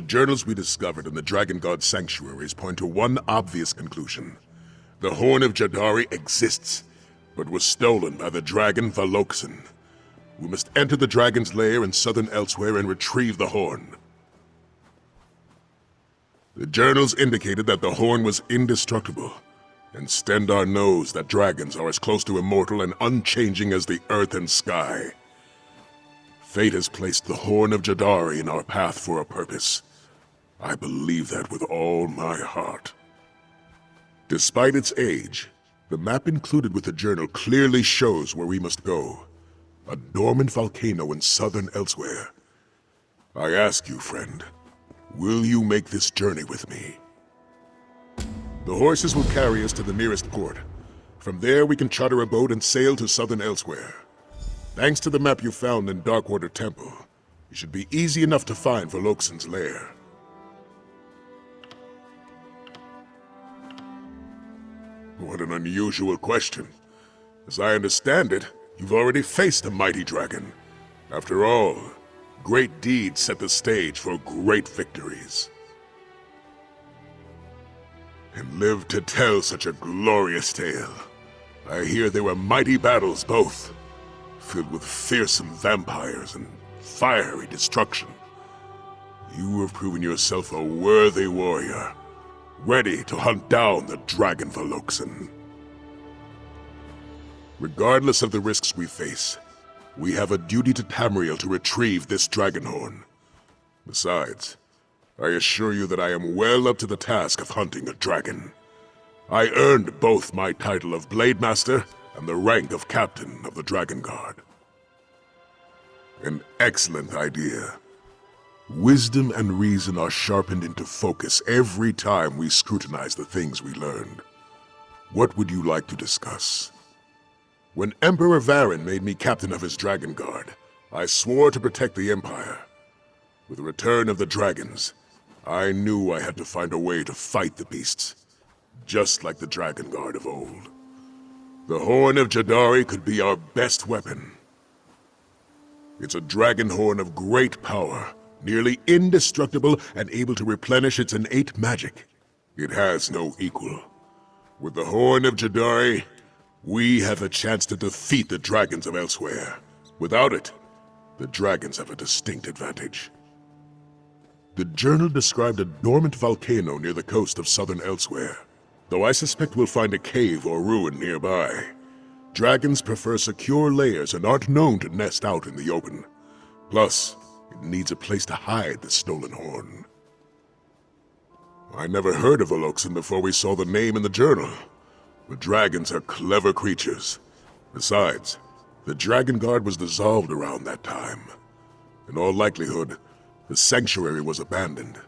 journals we discovered in the Dragon God's sanctuaries point to one obvious conclusion. The Horn of Jadari exists, but was stolen by the dragon Valoxan. We must enter the dragon's lair in southern Elsweyr and retrieve the horn. The journals indicated that the horn was indestructible, and Stendar knows that dragons are as close to immortal and unchanging as the earth and sky. Fate has placed the Horn of Jadari in our path for a purpose. I believe that with all my heart. Despite its age, the map included with the journal clearly shows where we must go. A dormant volcano in southern Elsweyr. I ask you, friend, will you make this journey with me? The horses will carry us to the nearest port. From there we can charter a boat and sail to southern Elsweyr. Thanks to the map you found in Darkwater Temple, it should be easy enough to find Valoxan's lair. What an unusual question. As I understand it, you've already faced a mighty dragon. After all, great deeds set the stage for great victories. And lived to tell such a glorious tale. I hear there were mighty battles both, filled with fearsome vampires and fiery destruction. You have proven yourself a worthy warrior, ready to hunt down the dragon Valoxan. Regardless of the risks we face, we have a duty to Tamriel to retrieve this dragon horn. Besides, I assure you that I am well up to the task of hunting a dragon. I earned both my title of Blade Master and the rank of Captain of the Dragon Guard. An excellent idea. Wisdom and reason are sharpened into focus every time we scrutinize the things we learned. What would you like to discuss? When Emperor Varen made me captain of his Dragon Guard, I swore to protect the Empire. With the return of the dragons, I knew I had to find a way to fight the beasts, just like the Dragon Guard of old. The Horn of Jadari could be our best weapon. It's a dragon horn of great power, nearly indestructible and able to replenish its innate magic. It has no equal. With the Horn of Jadari, we have a chance to defeat the dragons of Elsweyr. Without it, the dragons have a distinct advantage. The journal described a dormant volcano near the coast of southern Elsweyr, though I suspect we'll find a cave or ruin nearby. Dragons prefer secure lairs and aren't known to nest out in the open. Plus, it needs a place to hide the stolen horn. I never heard of Valoxan before we saw the name in the journal. But dragons are clever creatures. Besides, the Dragon Guard was dissolved around that time. In all likelihood, the sanctuary was abandoned,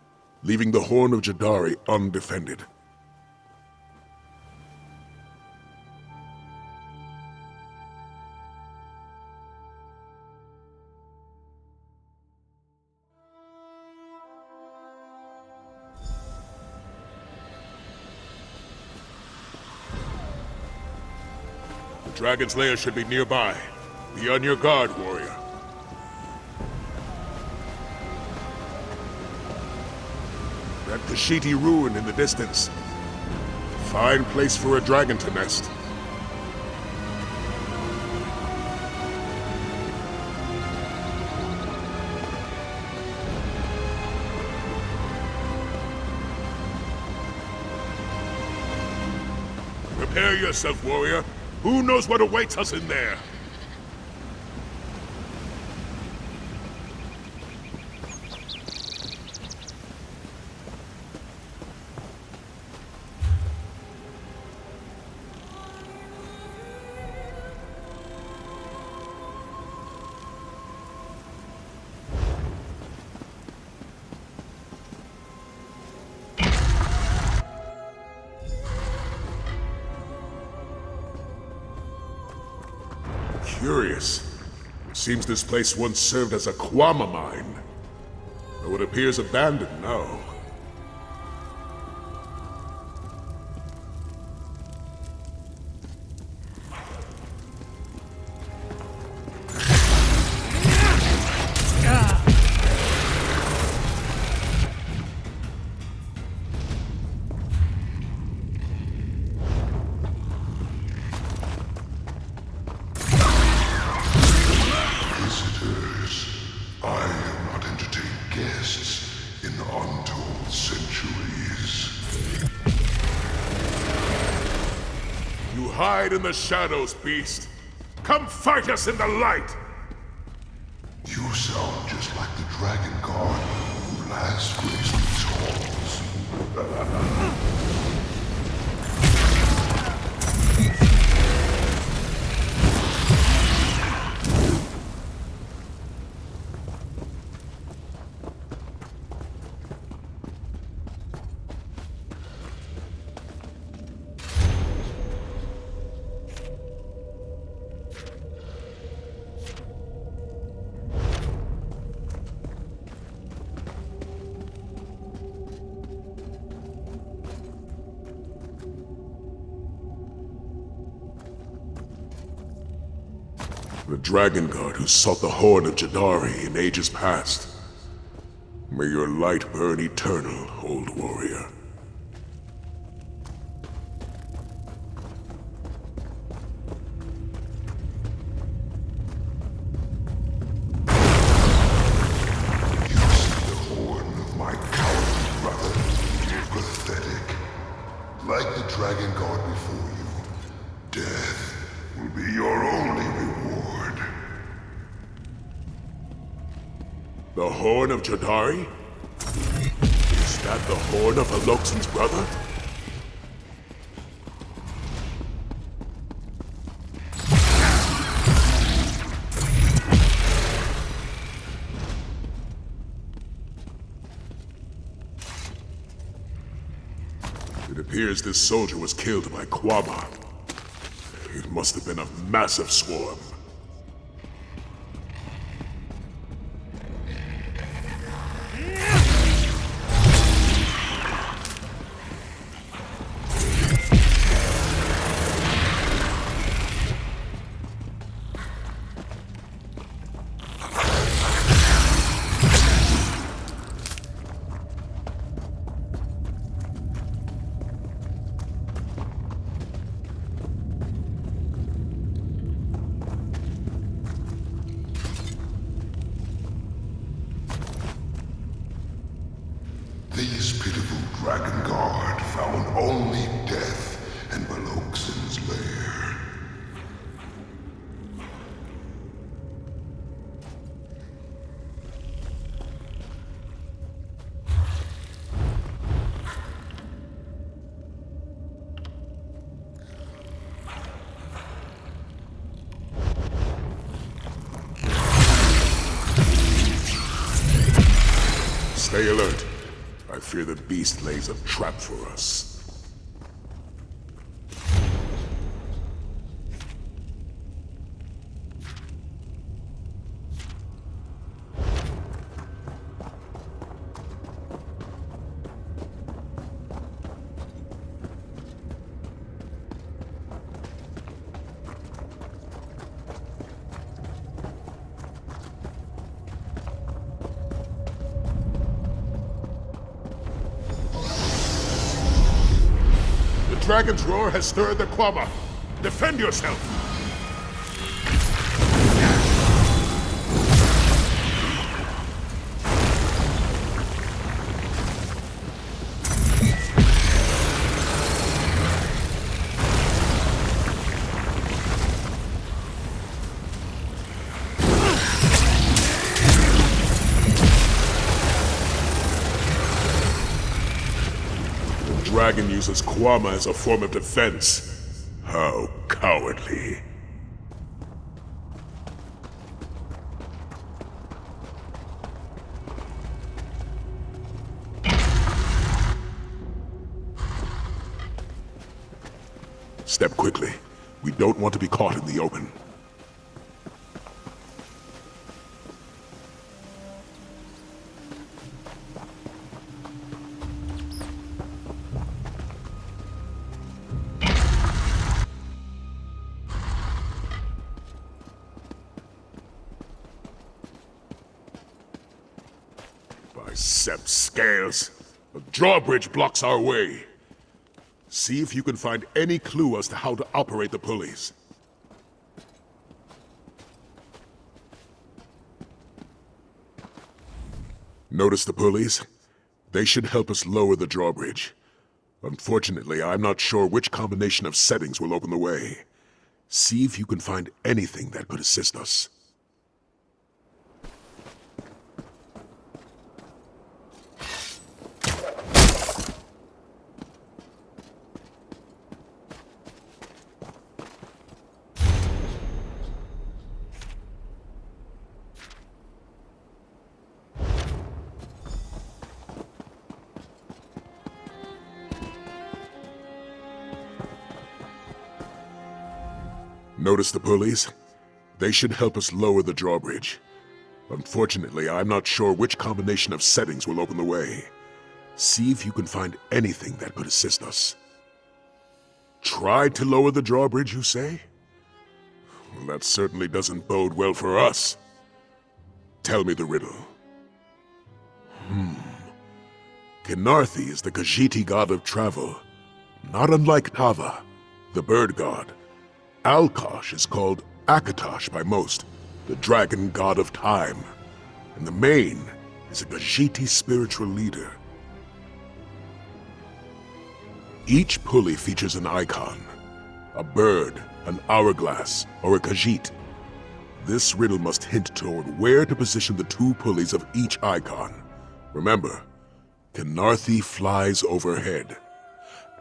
leaving the Horn of Jadari undefended. The dragon's lair should be nearby. Be on your guard, warrior. That Kashiti ruin in the distance. Fine place for a dragon to nest. Prepare yourself, warrior. Who knows what awaits us in there? Curious. It seems this place once served as a Kwama mine, though it appears abandoned now. Hide in the shadows, beast. Come fight us in the light! You sound just like the dragon guard who last graced these halls. The dragon guard who sought the horn of Jadari in ages past. May your light burn eternal, old warrior. You see the horn of my cowardly brother? Pathetic. Like the dragon guard before you, death will be your only reward. The horn of Jadari? Is that the horn of Aloxan's brother? It appears this soldier was killed by Quama. It must have been a massive swarm. This pitiful dragon guard found only death in Beloxen's lair. Stay alert. I fear the beast lays a trap for us. The dragon's roar has stirred the Quama. Defend yourself! The dragon uses Quama as a form of defense. How cowardly. Step quickly. We don't want to be caught in the open. Biceps scales. A drawbridge blocks our way. See if you can find any clue as to how to operate the pulleys. Notice the pulleys? They should help us lower the drawbridge. Unfortunately, I'm not sure which combination of settings will open the way. See if you can find anything that could assist us. Notice the pulleys? They should help us lower the drawbridge. Unfortunately, I'm not sure which combination of settings will open the way. See if you can find anything that could assist us. Try to lower the drawbridge, you say? Well, that certainly doesn't bode well for us. Tell me the riddle. Kinarthi is the Khajiiti god of travel, not unlike Tava, the bird god. Alkosh is called Akatosh by most, the dragon god of time. And the Mane is a Khajiiti spiritual leader. Each pulley features an icon, a bird, an hourglass, or a Khajiit. This riddle must hint toward where to position the two pulleys of each icon. Remember, Kinarthi flies overhead.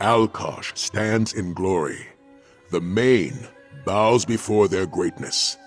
Alkosh stands in glory. The Mane bows before their greatness.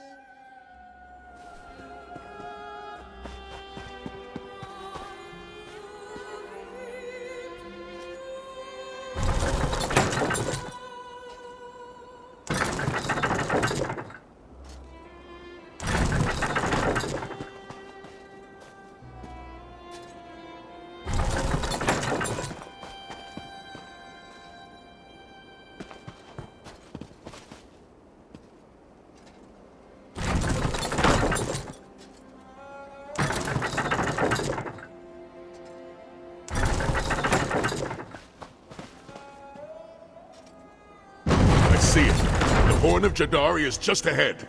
See it. The Horn of Jadari is just ahead.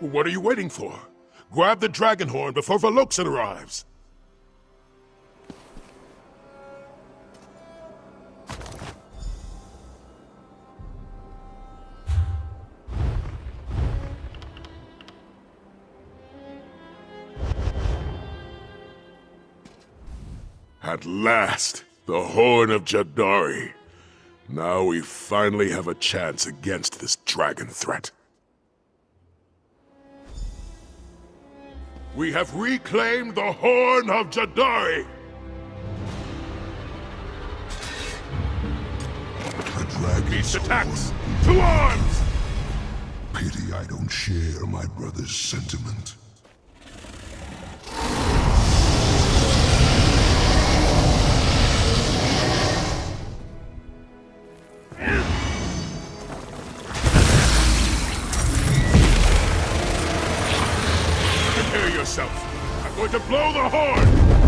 What are you waiting for? Grab the dragon horn before Veloxin arrives. At last, the Horn of Jadari. Now we finally have a chance against this dragon threat. We have reclaimed the Horn of Jadari! The dragon's Beast attacks! horn. To arms! Pity I don't share my brother's sentiment. Prepare yourself. I'm going to blow the horn!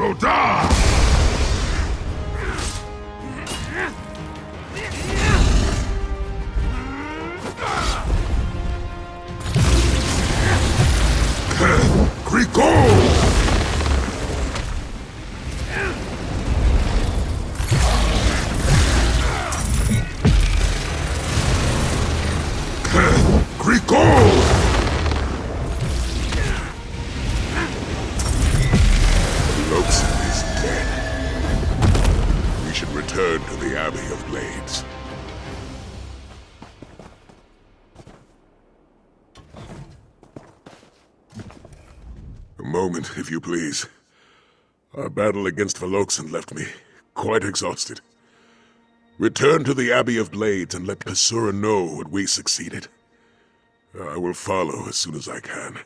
Go die! Creado! Lokson is dead. We should return to the Abbey of Blades. A moment, if you please. Our battle against Volokson left me quite exhausted. Return to the Abbey of Blades and let Kasura know what we succeeded. I will follow as soon as I can.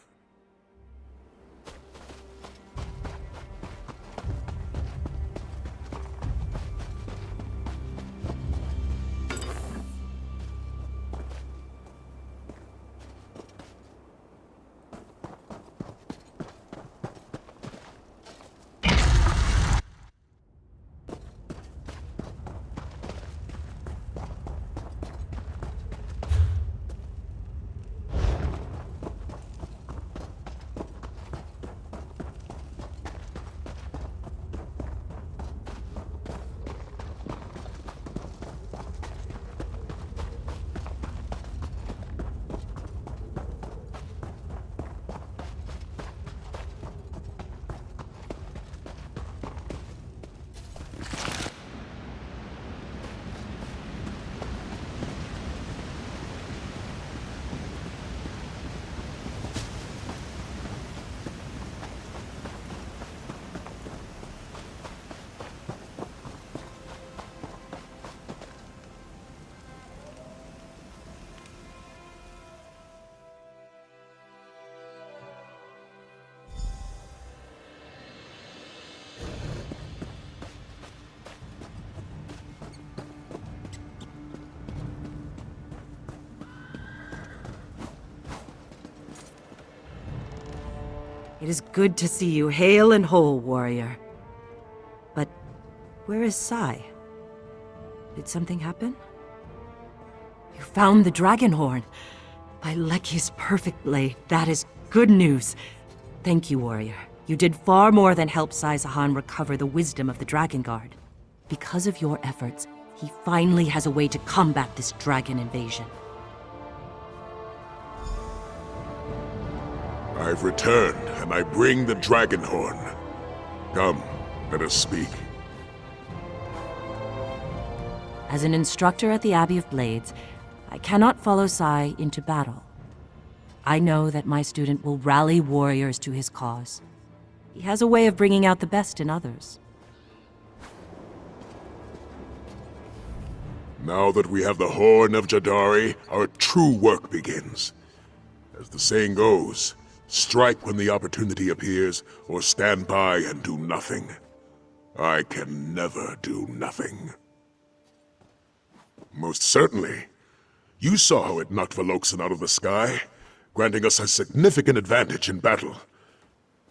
It is good to see you hale and whole, warrior. But where is Sai? Did something happen? You found the dragon horn. By Leki's perfect blade, that is good news. Thank you, warrior. You did far more than help Sai Sahan recover the wisdom of the Dragon Guard. Because of your efforts, he finally has a way to combat this dragon invasion. I've returned, and I bring the dragon horn. Come, let us speak. As an instructor at the Abbey of Blades, I cannot follow Sai into battle. I know that my student will rally warriors to his cause. He has a way of bringing out the best in others. Now that we have the Horn of Jadari, our true work begins. As the saying goes, strike when the opportunity appears, or stand by and do nothing. I can never do nothing. Most certainly. You saw how it knocked Volokson out of the sky, granting us a significant advantage in battle.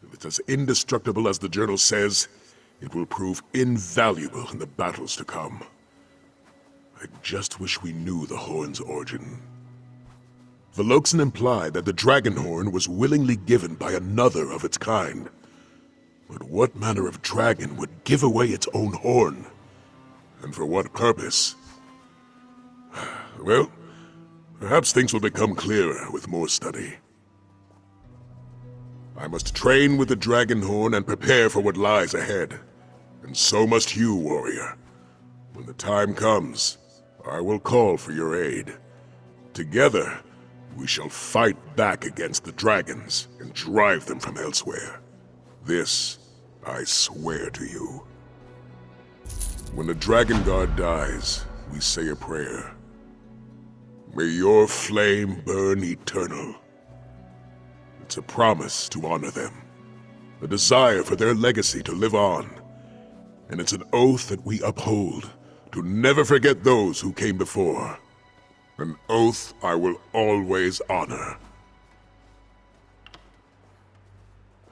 If it's as indestructible as the journal says, it will prove invaluable in the battles to come. I just wish we knew the horn's origin. Volokson implied that the dragon horn was willingly given by another of its kind. But what manner of dragon would give away its own horn? And for what purpose? Well, perhaps things will become clearer with more study. I must train with the dragon horn and prepare for what lies ahead. And so must you, warrior. When the time comes, I will call for your aid. Together, we shall fight back against the dragons and drive them from Elsweyr. This, I swear to you. When the Dragon Guard dies, we say a prayer. May your flame burn eternal. It's a promise to honor them, a desire for their legacy to live on, and it's an oath that we uphold to never forget those who came before. An oath I will always honor.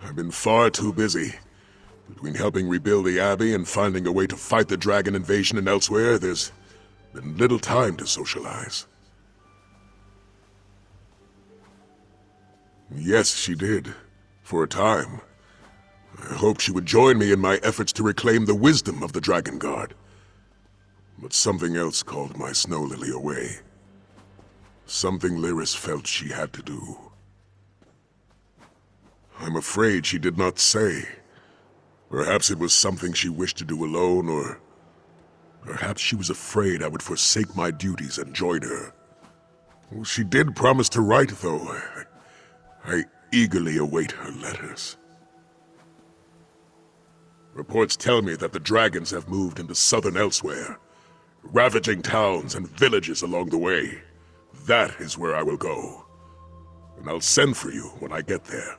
I've been far too busy, Between helping rebuild the Abbey and finding a way to fight the dragon invasion in Elsweyr, there's been little time to socialize. Yes, she did. For a time. I hoped she would join me in my efforts to reclaim the wisdom of the Dragon Guard. But something else called my snow lily away. Something Lyris felt she had to do. I'm afraid she did not say. Perhaps it was something she wished to do alone, or perhaps she was afraid I would forsake my duties and join her. Well, she did promise to write, though. I eagerly await her letters. Reports tell me that the dragons have moved into southern Elsweyr, ravaging towns and villages along the way. That is where I will go. And I'll send for you when I get there.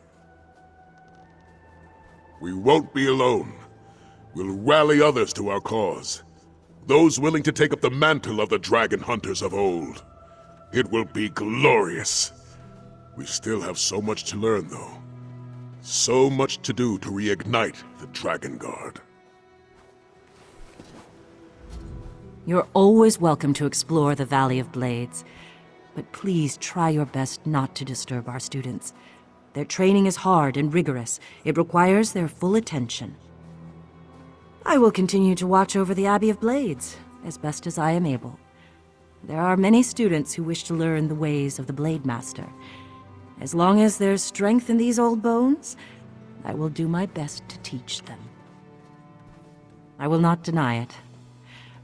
We won't be alone. We'll rally others to our cause. Those willing to take up the mantle of the dragon hunters of old. It will be glorious. We still have so much to learn, though. So much to do to reignite the Dragon Guard. You're always welcome to explore the Valley of Blades. But please try your best not to disturb our students. Their training is hard and rigorous. It requires their full attention. I will continue to watch over the Abbey of Blades, as best as I am able. There are many students who wish to learn the ways of the Blade Master. As long as there's strength in these old bones, I will do my best to teach them. I will not deny it.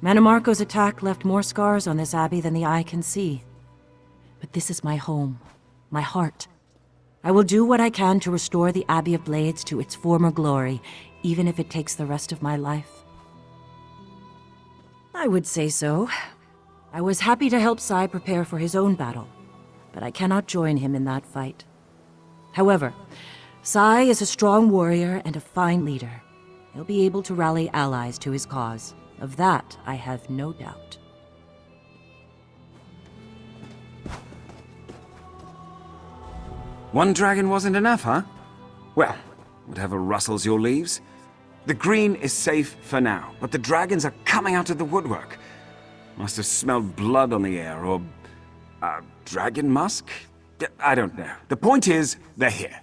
Mannimarco's attack left more scars on this abbey than the eye can see. But this is my home, my heart. I will do what I can to restore the Abbey of Blades to its former glory, even if it takes the rest of my life. I would say so. I was happy to help Sai prepare for his own battle, but I cannot join him in that fight. However, Sai is a strong warrior and a fine leader. He'll be able to rally allies to his cause. Of that, I have no doubt. One dragon wasn't enough, huh? Well, whatever rustles your leaves. The green is safe for now, but the dragons are coming out of the woodwork. Must have smelled blood on the air, or dragon musk? I don't know. The point is, they're here.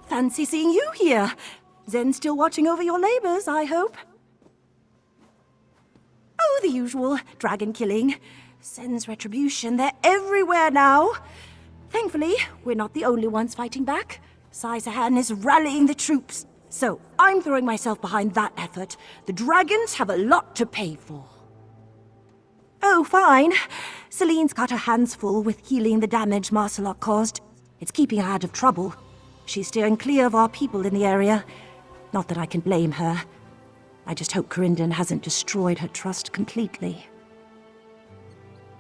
Fancy seeing you here. Zen still watching over your labors, I hope. Oh, the usual. Dragon killing. Zen's retribution. They're everywhere now. Thankfully, we're not the only ones fighting back. Sai Sahan is rallying the troops. So, I'm throwing myself behind that effort. The dragons have a lot to pay for. Oh, fine. Celine's got her hands full with healing the damage Marcelot caused. It's keeping her out of trouble. She's steering clear of our people in the area. Not that I can blame her. I just hope Corindon hasn't destroyed her trust completely.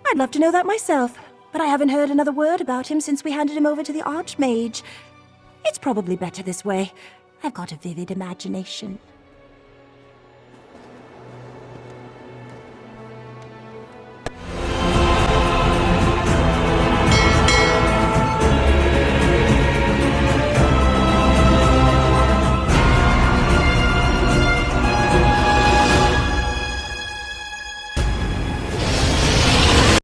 I'd love to know that myself, but I haven't heard another word about him since we handed him over to the Archmage. It's probably better this way. I've got a vivid imagination.